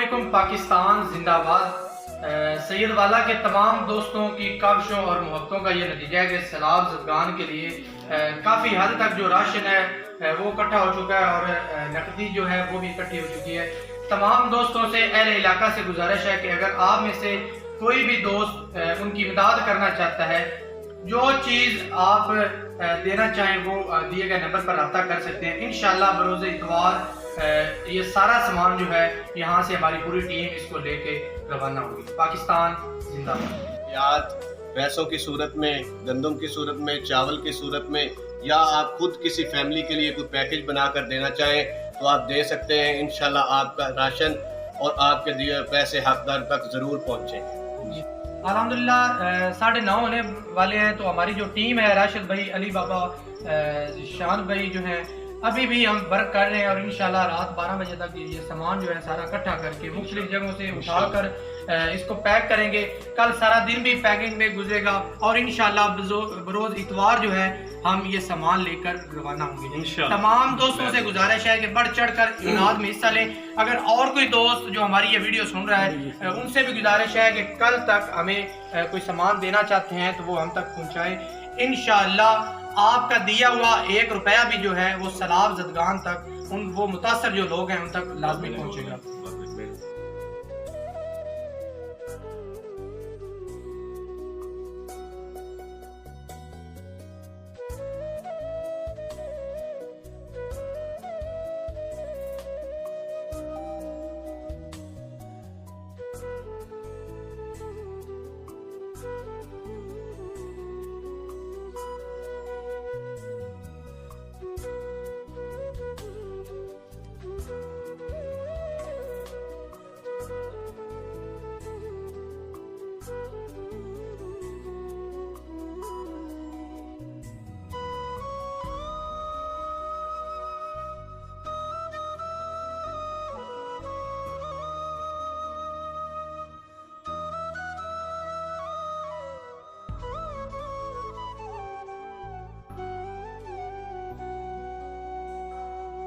अस्सलामुअलैकुम। पाकिस्तान जिंदाबाद। सैयद वाला के तमाम दोस्तों की काविशों और मोहब्बतों का ये नतीजा है कि सैलाब ज़दगान के लिए काफ़ी हद तक जो राशन है वो इकट्ठा हो चुका है और नकदी जो है वो भी इकट्ठी हो चुकी है। तमाम दोस्तों से अहले इलाका से गुजारिश है कि अगर आप में से कोई भी दोस्त उनकी इमदाद करना चाहता है, जो चीज़ आप देना चाहें वो दिए गए नंबर पर रब्ता कर सकते हैं। इंशाल्लाह बरोज़ इतवार ये सारा सामान जो है यहाँ से हमारी पूरी टीम इसको लेके रवाना होगी। पाकिस्तान जिंदाबाद। याद पैसों की सूरत में, गंदम की सूरत में, चावल की सूरत में, या आप खुद किसी फैमिली के लिए कोई पैकेज बनाकर देना चाहें तो आप दे सकते हैं। इंशाल्लाह आपका राशन और आपके दिए पैसे हकदार तक ज़रूर पहुँचेंगे। अल्हम्दुलिल्लाह 9:30 होने वाले हैं, तो हमारी जो टीम है राशिद भाई, अली बाबा, शान भाई जो है अभी भी हम वर्क कर रहे हैं और इंशाल्लाह रात 12 बजे तक ये सामान जो है सारा इकट्ठा करके मुख्तलिफ जगहों से उठाकर इसको पैक करेंगे। कल सारा दिन भी पैकिंग में गुजरेगा और इंशाल्लाह बरोज इतवार जो है हम ये सामान लेकर रवाना होंगे। तमाम दोस्तों से गुजारिश है कि बढ़ चढ़ कर इनाद में हिस्सा लें। अगर और कोई दोस्त जो हमारी ये वीडियो सुन रहा है उनसे भी गुजारिश है कि कल तक हमें कोई सामान देना चाहते हैं तो वो हम तक पहुँचाएँ। इंशाल्लाह आपका दिया हुआ 1 रुपया भी जो है वो सैलाब ज़दगान तक वो मुतासर जो लोग हैं उन तक लाजमी पहुँचेगा।